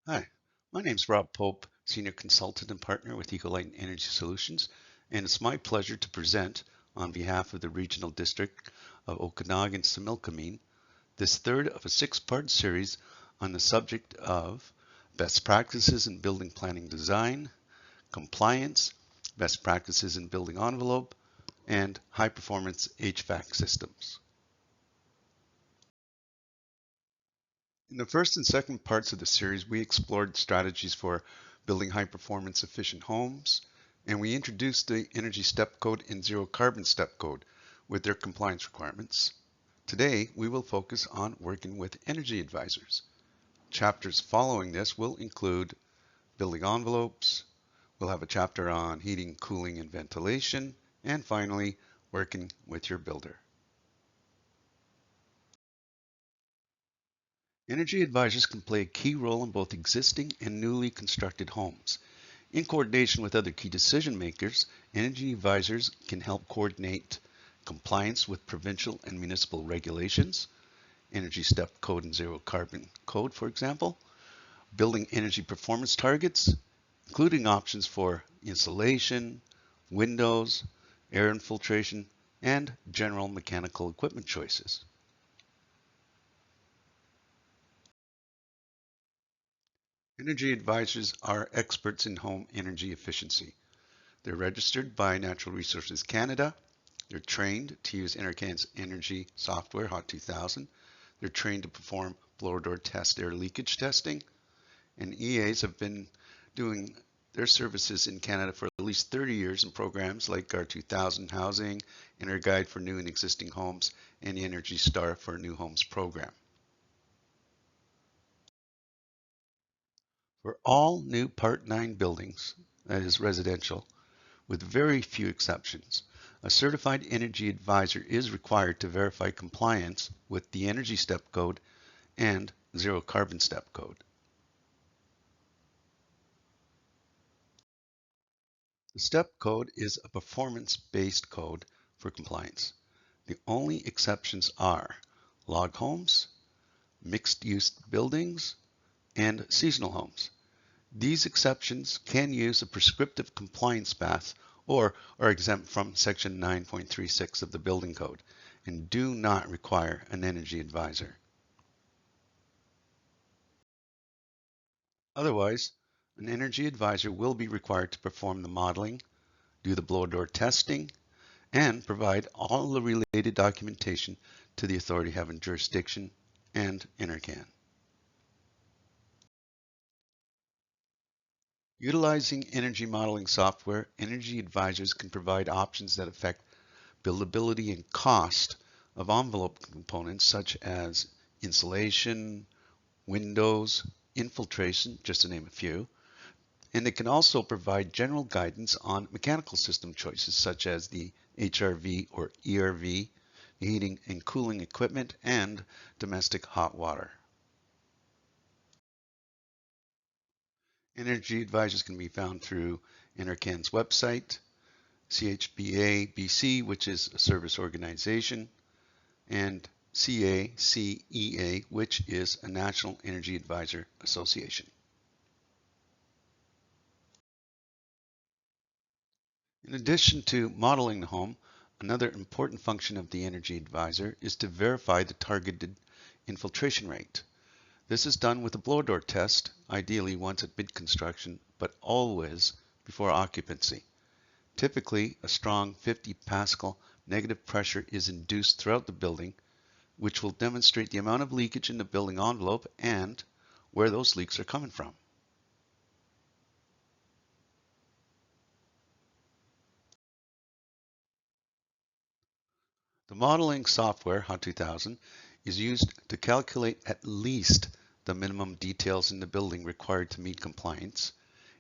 Hi, my name's Rob Pope, Senior Consultant and Partner with Ecolite Energy Solutions, and it's my pleasure to present, on behalf of the Regional District of Okanagan-Similkameen, this third of a six-part series on the subject of best practices in building planning design, compliance, best practices in building envelope, and high-performance HVAC systems. In the first and second parts of the series, we explored strategies for building high-performance efficient homes, and we introduced the Energy Step Code and Zero Carbon Step Code with their compliance requirements. Today, we will focus on working with energy advisors. Chapters following this will include building envelopes, we'll have a chapter on heating, cooling, and ventilation, and finally, working with your builder. Energy advisors can play a key role in both existing and newly constructed homes. In coordination with other key decision makers, energy advisors can help coordinate compliance with provincial and municipal regulations, Energy Step Code and Zero Carbon Code, for example, building energy performance targets, including options for insulation, windows, air infiltration, and general mechanical equipment choices. Energy advisors are experts in home energy efficiency. They're registered by Natural Resources Canada. They're trained to use Enercan's energy software, HOT 2000. They're trained to perform blower door test air leakage testing. And EAs have been doing their services in Canada for at least 30 years in programs like our 2000 Housing, Inner Guide for New and Existing Homes, and the Energy Star for New Homes program. For all new Part 9 buildings, that is residential, with very few exceptions, a certified energy advisor is required to verify compliance with the Energy Step Code and Zero Carbon Step Code. The Step Code is a performance-based code for compliance. The only exceptions are log homes, mixed-use buildings, and seasonal homes. These exceptions can use a prescriptive compliance path or are exempt from Section 9.36 of the Building Code and do not require an energy advisor. Otherwise, an energy advisor will be required to perform the modeling, do the blower door testing, and provide all the related documentation to the authority having jurisdiction and Enercan. Utilizing energy modeling software, energy advisors can provide options that affect buildability and cost of envelope components such as insulation, windows, infiltration, just to name a few. And it can also provide general guidance on mechanical system choices such as the HRV or ERV, heating and cooling equipment, and domestic hot water. Energy advisors can be found through Enercan's website, CHBA BC, which is a service organization, and CACEA, which is a National Energy Advisor Association. In addition to modeling the home, another important function of the energy advisor is to verify the targeted infiltration rate. This is done with a blower door test, ideally once at mid-construction, but always before occupancy. Typically, a strong 50 Pascal negative pressure is induced throughout the building, which will demonstrate the amount of leakage in the building envelope and where those leaks are coming from. The modeling software, HOT 2000, is used to calculate at least the minimum details in the building required to meet compliance.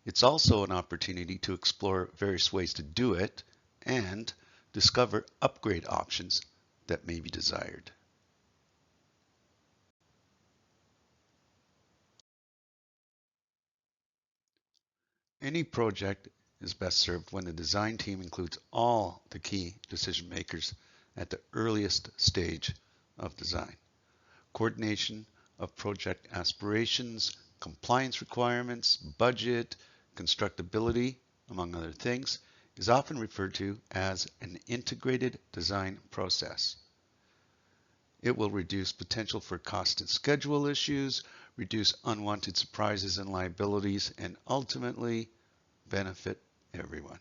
It's also an opportunity to explore various ways to do it and discover upgrade options that may be desired. Any project is best served when the design team includes all the key decision makers at the earliest stage of design. Coordination of project aspirations, compliance requirements, budget, constructability, among other things, is often referred to as an integrated design process. It will reduce potential for cost and schedule issues, reduce unwanted surprises and liabilities, and ultimately benefit everyone.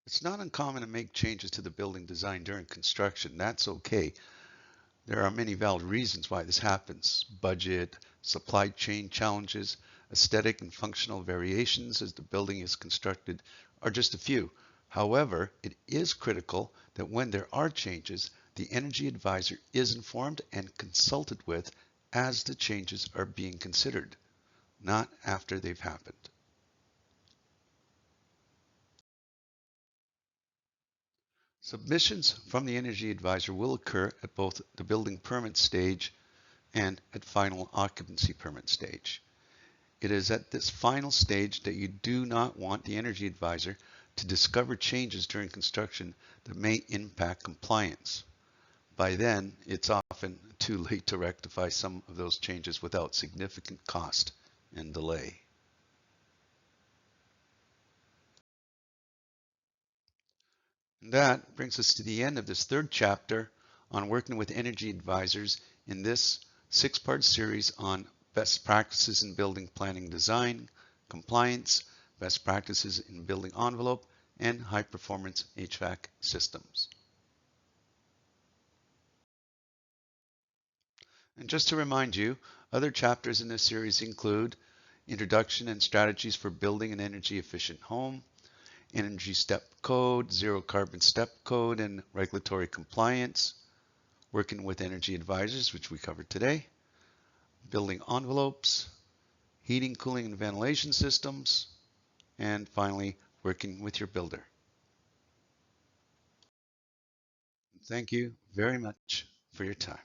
It's not uncommon to make changes to the building design during construction. That's okay. There are many valid reasons why this happens. Budget, supply chain challenges, aesthetic and functional variations as the building is constructed are just a few. However, it is critical that when there are changes, the energy advisor is informed and consulted with as the changes are being considered, not after they've happened. Submissions from the energy advisor will occur at both the building permit stage and at final occupancy permit stage. It is at this final stage that you do not want the energy advisor to discover changes during construction that may impact compliance. By then, it's often too late to rectify some of those changes without significant cost and delay. And that brings us to the end of this third chapter on working with energy advisors in this six-part series on best practices in building planning design, compliance, best practices in building envelope, and high-performance HVAC systems. And just to remind you, other chapters in this series include Introduction and Strategies for Building an Energy Efficient Home, Energy Step Code, Zero Carbon Step Code, and Regulatory Compliance, Working with Energy Advisors, which we covered today, Building Envelopes, Heating, Cooling, and Ventilation Systems, and finally, Working with your builder. Thank you very much for your time.